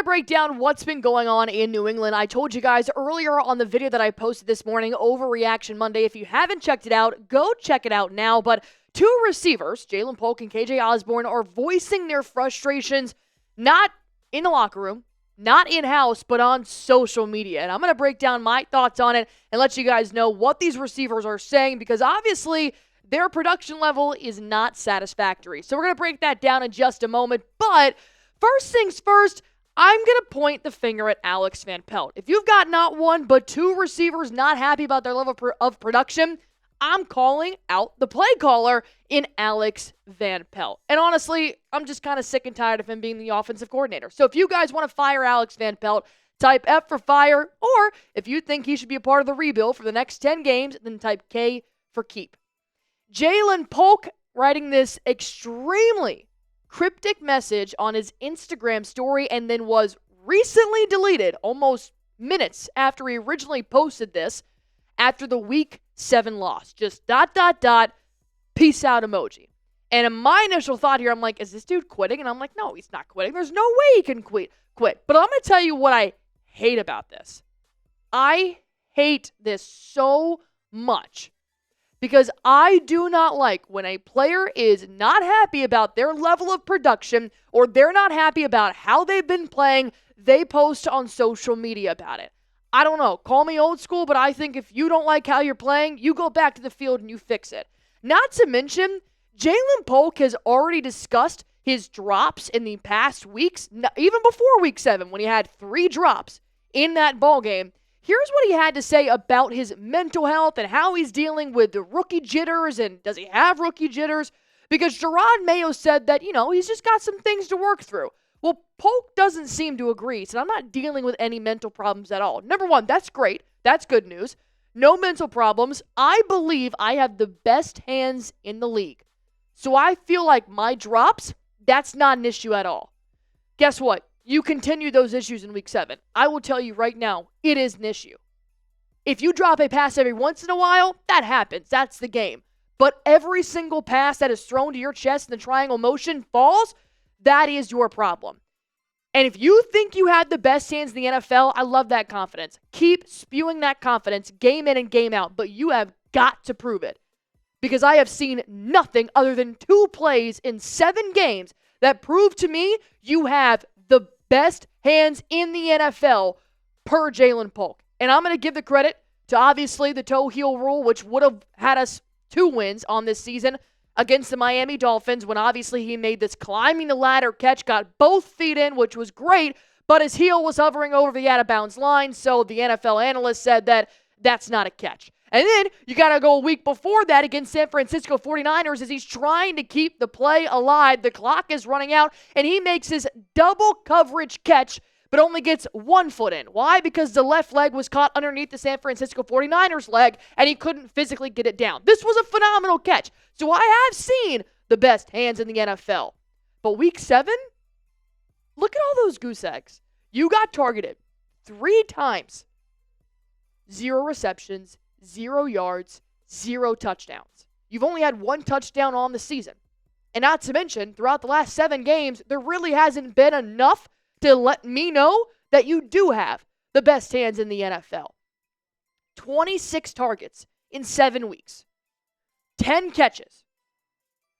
to break down what's been going on in New England. I told you guys earlier on the video that I posted this morning, Overreaction Monday. If you haven't checked it out, go check it out now. But two receivers, Ja'Lynn Polk and K.J. Osborn, are voicing their frustrations not in the locker room, not in-house, but on social media. And I'm going to break down my thoughts on it and let you guys know what these receivers are saying, because obviously their production level is not satisfactory. So we're going to break that down in just a moment. But first things first, I'm going to point the finger at Alex Van Pelt. If you've got not one, but two receivers not happy about their level of production, I'm calling out the play caller in Alex Van Pelt. And honestly, I'm just kind of sick and tired of him being the offensive coordinator. So if you guys want to fire Alex Van Pelt, type F for fire. Or if you think he should be a part of the rebuild for the next 10 games, then type K for keep. Ja'Lynn Polk writing this extremely cryptic message on his Instagram story and then was recently deleted almost minutes after he originally posted this after the Week 7 loss. Just ... peace out emoji. And in my initial thought here, I'm like, is this dude quitting? And I'm like, no, he's not quitting. There's no way he can quit. But I'm going to tell you what I hate about this. I hate this so much. Because I do not like when a player is not happy about their level of production or they're not happy about how they've been playing, they post on social media about it. I don't know, call me old school, but I think if you don't like how you're playing, you go back to the field and you fix it. Not to mention, Ja'Lynn Polk has already discussed his drops in the past weeks, even before Week 7 when he had 3 drops in that ball game. Here's what he had to say about his mental health and how he's dealing with the rookie jitters and does he have rookie jitters? Because Jerod Mayo said that, he's just got some things to work through. Well, Polk doesn't seem to agree, so I'm not dealing with any mental problems at all. Number one, that's great. That's good news. No mental problems. I believe I have the best hands in the league. So I feel like my drops, that's not an issue at all. Guess what? You continue those issues in Week 7. I will tell you right now, it is an issue. If you drop a pass every once in a while, that happens. That's the game. But every single pass that is thrown to your chest in the triangle motion falls, that is your problem. And if you think you have the best hands in the NFL, I love that confidence. Keep spewing that confidence game in and game out, but you have got to prove it. Because I have seen nothing other than 2 plays in 7 games that prove to me you have the best hands in the NFL per Ja'Lynn Polk. And I'm going to give the credit to obviously the toe heel rule, which would have had us 2 wins on this season against the Miami Dolphins when obviously he made this climbing the ladder catch, got both feet in, which was great, but his heel was hovering over the out-of-bounds line, so the NFL analyst said that that's not a catch. And then you got to go a week before that against San Francisco 49ers as he's trying to keep the play alive. The clock is running out, and he makes his double coverage catch, but only gets 1 foot in. Why? Because the left leg was caught underneath the San Francisco 49ers leg, and he couldn't physically get it down. This was a phenomenal catch. So I have seen the best hands in the NFL. But Week 7, look at all those goose eggs. You got targeted 3 times. 0 receptions. 0 yards, 0 touchdowns. You've only had 1 touchdown on the season. And not to mention, throughout the last 7 games, there really hasn't been enough to let me know that you do have the best hands in the NFL. 26 targets in 7 weeks. 10 catches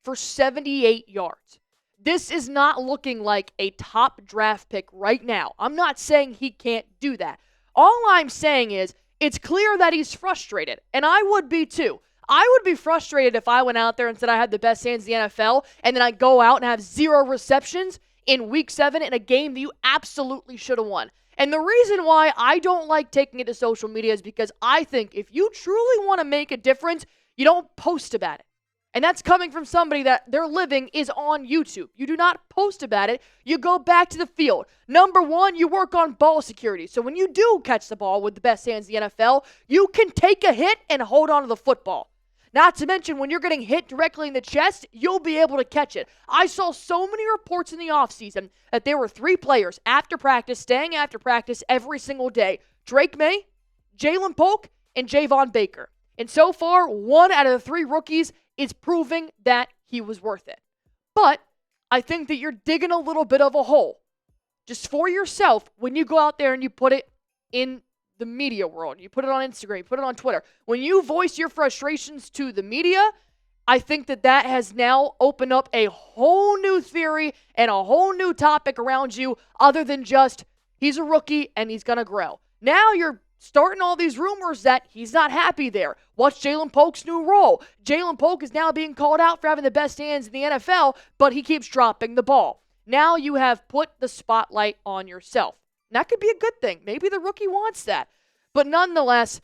for 78 yards. This is not looking like a top draft pick right now. I'm not saying he can't do that. All I'm saying is, it's clear that he's frustrated, and I would be too. I would be frustrated if I went out there and said I had the best hands in the NFL, and then I go out and have 0 receptions in Week 7 in a game that you absolutely should have won. And the reason why I don't like taking it to social media is because I think if you truly want to make a difference, you don't post about it. And that's coming from somebody that their living is on YouTube. You do not post about it. You go back to the field. Number 1, you work on ball security. So when you do catch the ball with the best hands in the NFL, you can take a hit and hold on to the football. Not to mention, when you're getting hit directly in the chest, you'll be able to catch it. I saw so many reports in the offseason that there were 3 players after practice, staying after practice every single day. Drake May, Ja'Lynn Polk, and Javon Baker. And so far, 1 out of the 3 rookies is proving that he was worth it. But I think that you're digging a little bit of a hole. just for yourself, when you go out there and you put it in the media world, you put it on Instagram, you put it on Twitter, when you voice your frustrations to the media, I think that has now opened up a whole new theory and a whole new topic around you other than just he's a rookie and he's going to grow. Now you're starting all these rumors that he's not happy there. What's Ja'Lynn Polk's new role? Ja'Lynn Polk is now being called out for having the best hands in the NFL, but he keeps dropping the ball. Now you have put the spotlight on yourself. And that could be a good thing. Maybe the rookie wants that. But nonetheless,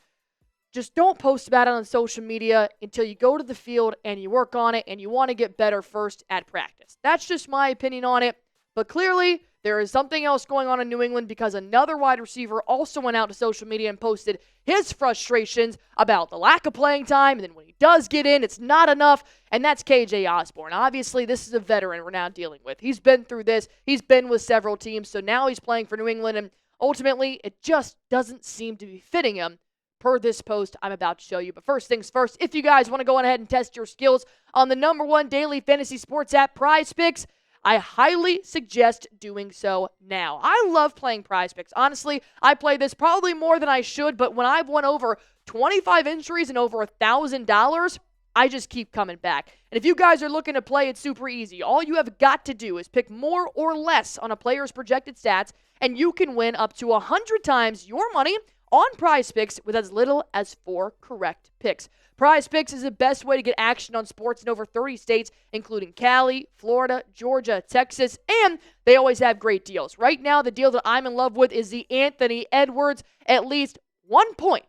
just don't post about it on social media until you go to the field and you work on it and you want to get better first at practice. That's just my opinion on it. But clearly, there is something else going on in New England because another wide receiver also went out to social media and posted his frustrations about the lack of playing time. And then when he does get in, it's not enough. And that's K.J. Osborn. Obviously, this is a veteran we're now dealing with. He's been through this. He's been with several teams. So now he's playing for New England. And ultimately, it just doesn't seem to be fitting him per this post I'm about to show you. But first things first, if you guys want to go ahead and test your skills on the #1 daily fantasy sports app, PrizePicks, I highly suggest doing so now. I love playing PrizePicks. Honestly, I play this probably more than I should, but when I've won over 25 entries and over $1,000, I just keep coming back. And if you guys are looking to play, it's super easy. All you have got to do is pick more or less on a player's projected stats, and you can win up to 100 times your money on PrizePicks with as little as 4 correct picks. PrizePicks is the best way to get action on sports in over 30 states, including Cali, Florida, Georgia, Texas, and they always have great deals. Right now, the deal that I'm in love with is the Anthony Edwards. At least 1 point,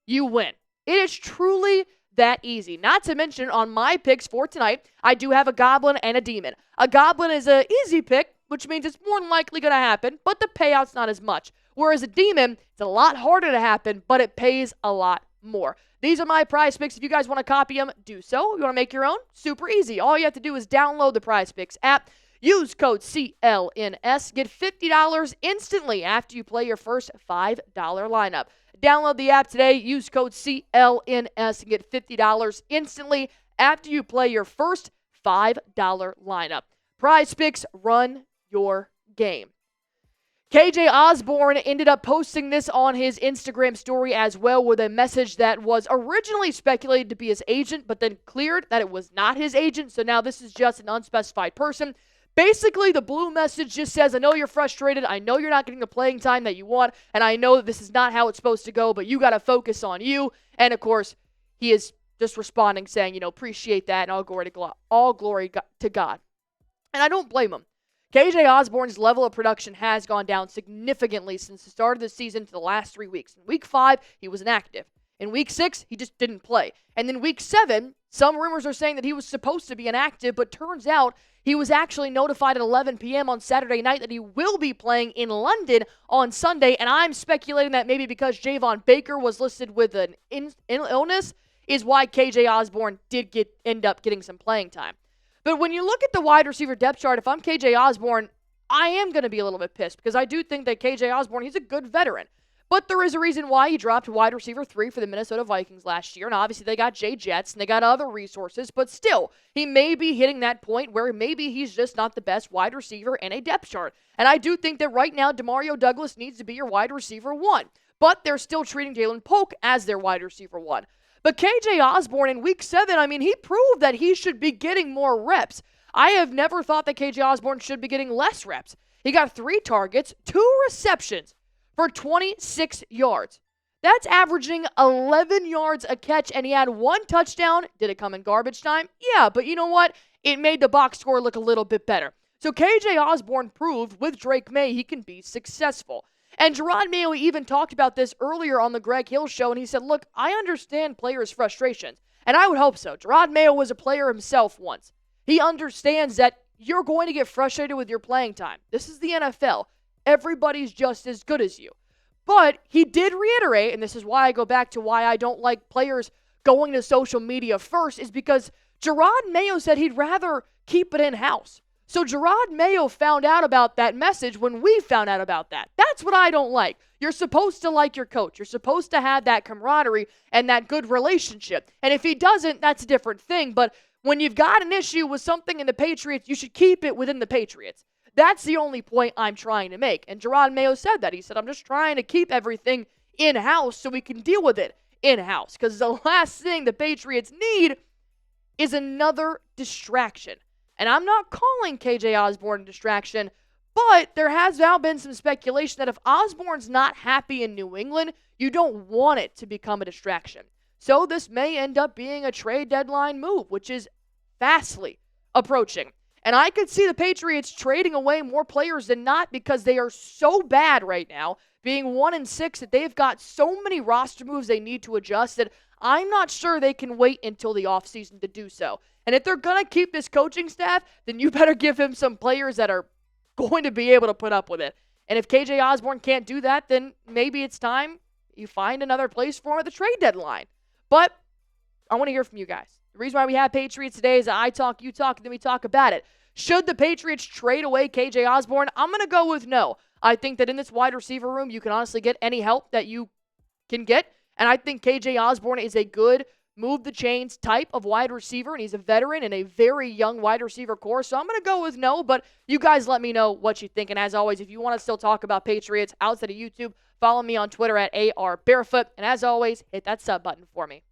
you win. It is truly that easy. Not to mention, on my picks for tonight, I do have a Goblin and a Demon. A Goblin is an easy pick, which means it's more than likely going to happen, but the payout's not as much. Whereas a Demon, it's a lot harder to happen, but it pays a lot more. These are my PrizePicks. If you guys want to copy them, do so. If you want to make your own, super easy. All you have to do is download the PrizePicks app, use code CLNS, get $50 instantly after you play your first $5 lineup. Download the app today, use code CLNS, and get $50 instantly after you play your first $5 lineup. PrizePicks, run your game. K.J. Osborn ended up posting this on his Instagram story as well with a message that was originally speculated to be his agent, but then cleared that it was not his agent, so now this is just an unspecified person. Basically, the blue message just says, I know you're frustrated, I know you're not getting the playing time that you want, and I know that this is not how it's supposed to go, but you got to focus on you. And of course, he is just responding saying, appreciate that, and all glory to God. And I don't blame him. K.J. Osborn's level of production has gone down significantly since the start of the season to the last 3 weeks. In Week 5, he was inactive. In Week 6, he just didn't play. And then Week 7, some rumors are saying that he was supposed to be inactive, but turns out he was actually notified at 11 p.m. on Saturday night that he will be playing in London on Sunday, and I'm speculating that maybe because Javon Baker was listed with an illness is why K.J. Osborn did end up getting some playing time. But when you look at the wide receiver depth chart, if I'm K.J. Osborn, I am going to be a little bit pissed because I do think that K.J. Osborn, he's a good veteran. But there is a reason why he dropped wide receiver 3 for the Minnesota Vikings last year. And obviously they got Jay Jets and they got other resources. But still, he may be hitting that point where maybe he's just not the best wide receiver in a depth chart. And I do think that right now Demario Douglas needs to be your wide receiver 1. But they're still treating Ja'Lynn Polk as their wide receiver 1. But K.J. Osborn in Week 7, he proved that he should be getting more reps. I have never thought that K.J. Osborn should be getting less reps. He got 3 targets, 2 receptions for 26 yards. That's averaging 11 yards a catch, and he had 1 touchdown. Did it come in garbage time? Yeah, but you know what? It made the box score look a little bit better. So K.J. Osborn proved with Drake May he can be successful. And Jerod Mayo even talked about this earlier on the Greg Hill show, and he said, look, I understand players' frustrations, and I would hope so. Jerod Mayo was a player himself once. He understands that you're going to get frustrated with your playing time. This is the NFL. Everybody's just as good as you. But he did reiterate, and this is why I go back to why I don't like players going to social media first, is because Jerod Mayo said he'd rather keep it in-house. So Jerod Mayo found out about that message when we found out about that. That's what I don't like. You're supposed to like your coach. You're supposed to have that camaraderie and that good relationship. And if he doesn't, that's a different thing. But when you've got an issue with something in the Patriots, you should keep it within the Patriots. That's the only point I'm trying to make. And Jerod Mayo said that. He said, I'm just trying to keep everything in-house so we can deal with it in-house. Because the last thing the Patriots need is another distraction. And I'm not calling K.J. Osborn a distraction, but there has now been some speculation that if Osborn's not happy in New England, you don't want it to become a distraction. So this may end up being a trade deadline move, which is fastly approaching. And I could see the Patriots trading away more players than not because they are so bad right now, being 1-6, that they've got so many roster moves they need to adjust that I'm not sure they can wait until the offseason to do so. And if they're going to keep this coaching staff, then you better give him some players that are going to be able to put up with it. And if KJ Osborn can't do that, then maybe it's time you find another place for him at the trade deadline. But I want to hear from you guys. The reason why we have Patriots today is that I talk, you talk, and then we talk about it. Should the Patriots trade away KJ Osborn? I'm going to go with no. I think that in this wide receiver room, you can honestly get any help that you can get. And I think KJ Osborn is a good move the chains type of wide receiver, and he's a veteran in a very young wide receiver core. So I'm going to go with no, but you guys let me know what you think. And as always, if you want to still talk about Patriots outside of YouTube, follow me on Twitter at ARBarefoot. And as always, hit that sub button for me.